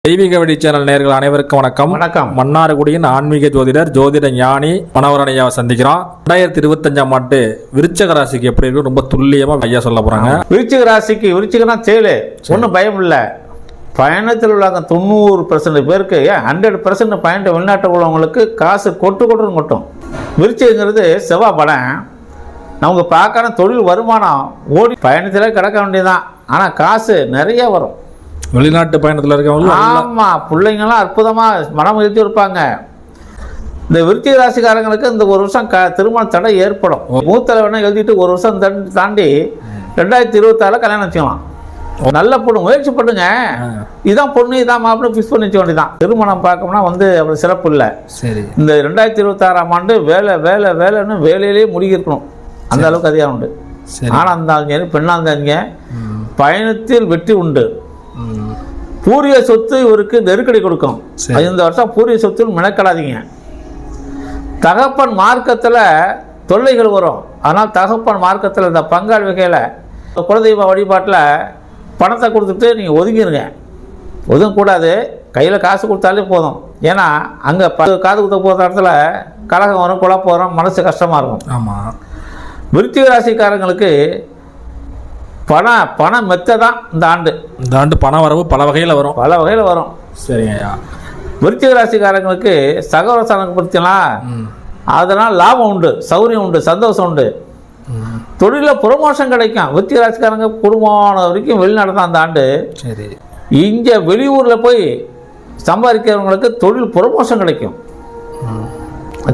தெய்வீக வெடி சேனல் நேயர்கள் அனைவருக்கும் வணக்கம். வணக்கம். மன்னார்குடியின் ஆன்மீக ஜோதிடர் ஜோதிட ஞானி மனோகரன் ஐயாவை சந்திக்கிறோம். 2025ஆம் ஆண்டு விருச்சக ராசிக்கு எப்படி இருக்கு ரொம்ப துல்லியமா ஐயா சொல்ல போறாங்க. விருச்சிக ராசிக்கு விருச்சிகனா சேலு ஒன்றும் பயம் இல்லை. பயணத்தில் உள்ளவங்க 90% பேருக்கு 100% பயணத்தை வெளிநாட்டில் உள்ளவங்களுக்கு காசு கொட்டும். விருச்சிகங்கிறது செவ்வாய் படம். நமக்கு பார்க்கணும் தொழில் வருமானம் ஓடி பயணத்திலே கிடக்க வேண்டியதுதான். ஆனால் காசு நிறைய வரும். வெளிநாட்டு பயணத்தில் இருக்கவங்க ஆமாம், பிள்ளைங்களாம் அற்புதமாக மனம் எழுதி இருப்பாங்க. இந்த விருச்சிக ராசிக்காரங்களுக்கு இந்த ஒரு வருஷம் திருமண தடை ஏற்படும். மூத்தலை வேணா எழுதிட்டு ஒரு வருஷம் தாண்டி 2026 கல்யாணம் வச்சுக்கலாம். நல்ல பொண்ணு முயற்சி பண்ணுங்க. இதான் பொண்ணு இதான் மாப்பிள்ளை ஃபிக்ஸ் பண்ணி வச்ச வேண்டியதான். திருமணம் பார்க்கணும்னா அவ்வளோ சிறப்பு இல்லை. சரி, இந்த 2026ஆம் ஆண்டு வேலைன்னு வேலையிலேயே முடிக்கணும். அந்த அளவுக்கு அதிகாரம் உண்டு. ஆணாக இருந்தாலும் சரி பெண்ணாக இருந்தாங்க பயணத்தில் வெற்றி உண்டு. பூரிய சொத்து இவருக்கு நெருக்கடி கொடுக்கும். இந்த வருஷம் பூரிய சொத்தில் மெனக்கடாதீங்க. தகப்பன் மார்க்கத்தில் தொல்லைகள் வரும். ஆனால் தகப்பன் மார்க்கத்தில் இந்த பங்காளி வகையில் குலதெய்வ வழிபாட்டில் பணத்தை கொடுத்துட்டு நீங்கள் ஒதுங்கிடுங்க. ஒதுங்கக்கூடாது. கையில் காசு கொடுத்தாலே போதும். ஏன்னா அங்கே காது குத்த போகிற இடத்துல கலகம் வரும், குழப்பம் வரும், மனசு கஷ்டமாக இருக்கும். ஆமாம். விருச்சிக ராசிக்காரங்களுக்கு பணம் மெத்த தான் இந்த ஆண்டு பண வரவு பல வகையில் வரும். சரிங்க ஐயா. விருச்சிக ராசிக்காரங்களுக்கு சகோதரசானத்தை பற்றிலாம் அதனால் லாபம் உண்டு, சௌரியம் உண்டு, சந்தோஷம் உண்டு. தொழிலில் ப்ரொமோஷன் கிடைக்கும். விருச்சிக ராசிக்காரங்க குடும்பமான வரைக்கும் வெளிநாடு தான் அந்த ஆண்டு. சரி, இங்கே வெளியூரில் போய் சம்பாதிக்கிறவங்களுக்கு தொழில் ப்ரொமோஷன் கிடைக்கும்.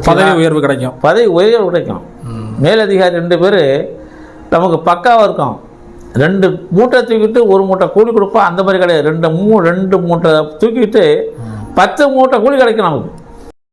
பதவி உயர்வு கிடைக்கும். மேலதிகாரி 2 பேர் நமக்கு பக்காவாக இருக்கும். 2 மூட்டை தூக்கிட்டு 1 மூட்டை கூலி கொடுப்பா. அந்த மாதிரி கிடையாது. 2 மூட்டை தூக்கிட்டு 10 மூட்டை கூலி கிடைக்கும் நமக்கு.